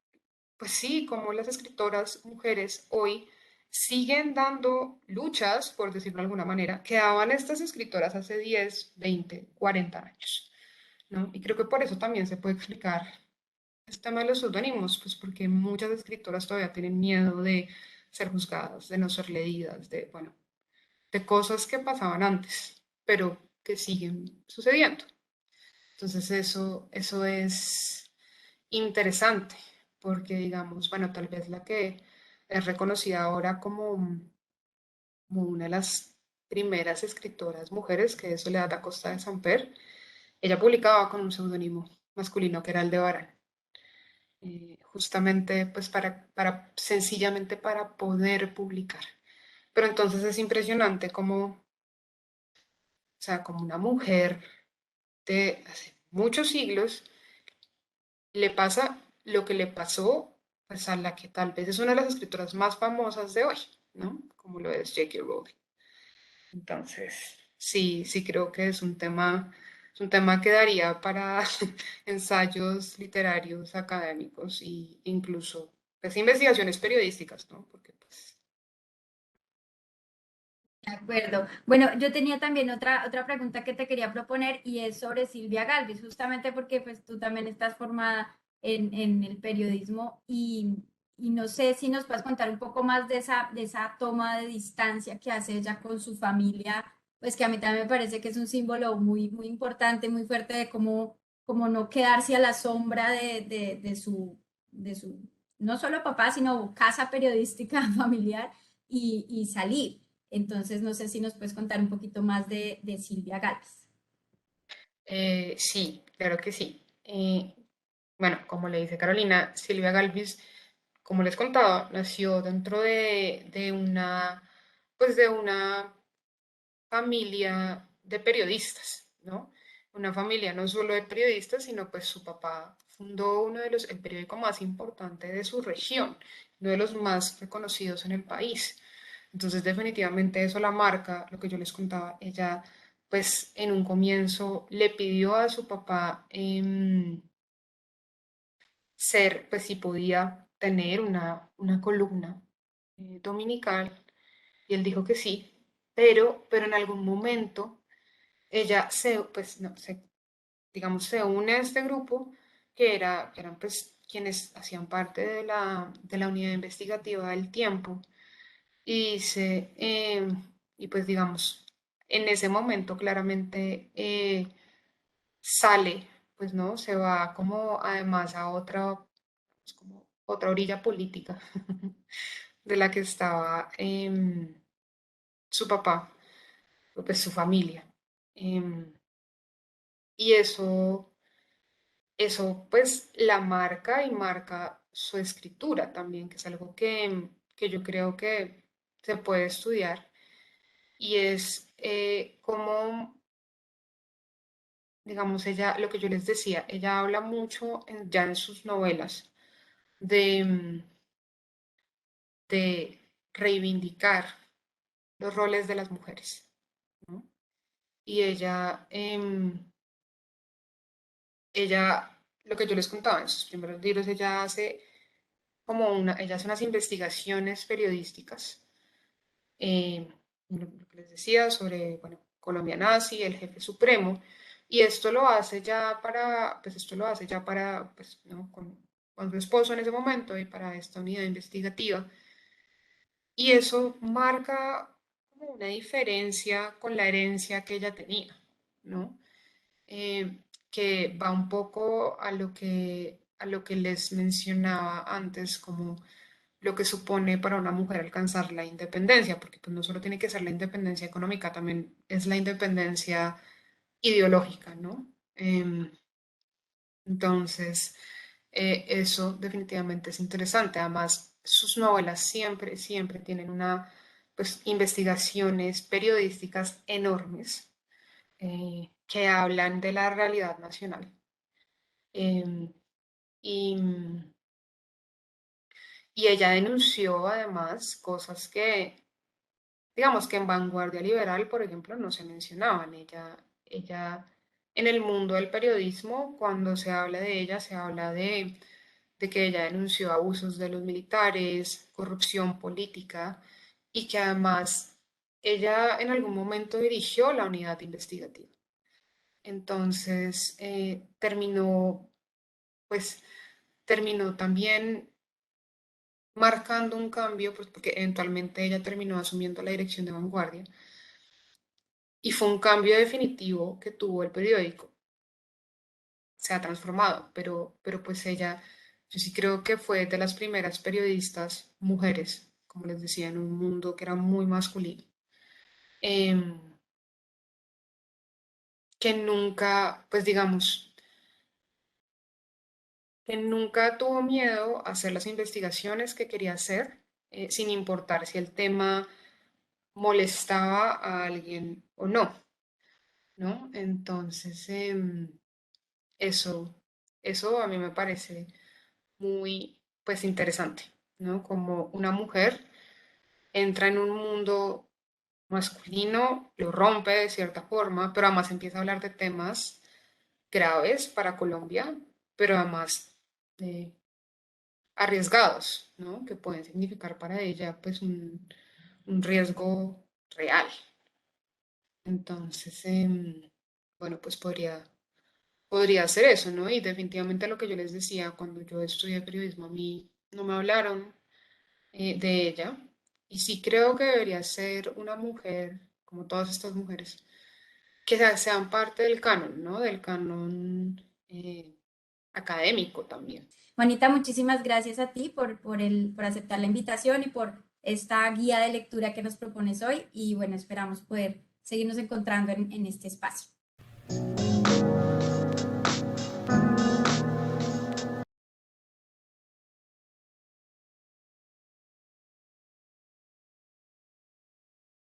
pues sí, cómo las escritoras mujeres hoy siguen dando luchas, por decirlo de alguna manera, que daban estas escritoras hace 10, 20, 40 años, ¿no? Y creo que por eso también se puede explicar este tema de los seudónimos, pues porque muchas escritoras todavía tienen miedo de ser juzgadas, de no ser leídas, de, bueno, de cosas que pasaban antes, pero que siguen sucediendo. Entonces eso es interesante, porque digamos, bueno, tal vez la que es reconocida ahora como una de las primeras escritoras mujeres, que es Soledad Acosta de Samper, ella publicaba con un seudónimo masculino que era el de Barán, justamente pues sencillamente para poder publicar. Pero entonces es impresionante como, o sea, como una mujer de hace muchos siglos le pasa lo que le pasó pues a la que tal vez es una de las escritoras más famosas de hoy, ¿no? Como lo es J.K. Rowling. Entonces, sí, sí creo que es un tema que daría para ensayos literarios, académicos e incluso pues, investigaciones periodísticas, ¿no? Porque pues, De acuerdo. Bueno, yo tenía también otra pregunta que te quería proponer y es sobre Silvia Galvis, justamente porque pues tú también estás formada en el periodismo y no sé si nos puedes contar un poco más de esa toma de distancia que hace ella con su familia, pues que a mí también me parece que es un símbolo muy importante, muy fuerte de cómo no quedarse a la sombra de su, no solo papá, sino casa periodística familiar y salir. Entonces, no sé si nos puedes contar un poquito más de Silvia Gálvez. sí, claro que sí. Bueno, como le dice Carolina, Silvia Galvis, como les contaba, nació dentro pues de una familia de periodistas, ¿no? Una familia no solo de periodistas, sino pues su papá fundó el periódico más importante de su región, uno de los más reconocidos en el país. Entonces, definitivamente eso la marca, lo que yo les contaba, ella pues en un comienzo le pidió a su papá ser, pues si podía tener una columna dominical, y él dijo que sí, pero en algún momento ella pues, no, digamos, se une a este grupo que eran pues quienes hacían parte de la unidad investigativa del tiempo y y pues digamos, en ese momento claramente sale, pues no, se va como además a pues, como otra orilla política de la que estaba su papá, pues su familia. Em, y eso eso pues la marca y marca su escritura también, que es algo que yo creo que se puede estudiar y es cómo, digamos, ella, lo que yo les decía, ella habla mucho ya en sus novelas de, de reivindicar los roles de las mujeres, ¿no? Y ella, lo que yo les contaba en sus primeros libros, ella hace unas investigaciones periodísticas, eh, lo que les decía sobre, bueno, Colombia nazi, el jefe supremo, y esto lo hace ya para, pues, ¿no? con su esposo en ese momento y para esta unidad investigativa. Y eso marca como una diferencia con la herencia que ella tenía, ¿no? Que va un poco a lo que les mencionaba antes, como lo que supone para una mujer alcanzar la independencia, porque pues no solo tiene que ser la independencia económica, también es la independencia ideológica, ¿no? Entonces, eso definitivamente es interesante. Además, sus novelas siempre, siempre tienen pues, investigaciones periodísticas enormes que hablan de la realidad nacional. Em, y, y ella denunció además cosas que, digamos que en Vanguardia Liberal, por ejemplo, no se mencionaban. Ella en el mundo del periodismo, cuando se habla de ella, se habla de que ella denunció abusos de los militares, corrupción política y que además ella en algún momento dirigió la unidad investigativa. Entonces, pues, terminó también marcando un cambio, pues porque eventualmente ella terminó asumiendo la dirección de Vanguardia y fue un cambio definitivo que tuvo el periódico. Se ha transformado, pero pues ella, yo sí creo que fue de las primeras periodistas mujeres, como les decía, en un mundo que era muy masculino, em, que nunca, pues digamos, que nunca tuvo miedo a hacer las investigaciones que quería hacer, sin importar si el tema molestaba a alguien o no, ¿no? Entonces, eso, eso a mí me parece muy, pues, interesante, ¿no? Como una mujer entra en un mundo masculino, lo rompe de cierta forma, pero además empieza a hablar de temas graves para Colombia, pero además arriesgados, ¿no? Que pueden significar para ella, pues, un riesgo real. Entonces, bueno, pues podría hacer eso, ¿no? Y definitivamente lo que yo les decía, cuando yo estudié periodismo, a mí no me hablaron de ella. Y sí creo que debería ser una mujer, como todas estas mujeres, que sean parte del canon, ¿no? Del canon académico también. Juanita, muchísimas gracias a ti por aceptar la invitación y por esta guía de lectura que nos propones hoy. Y bueno, esperamos poder seguirnos encontrando en este espacio.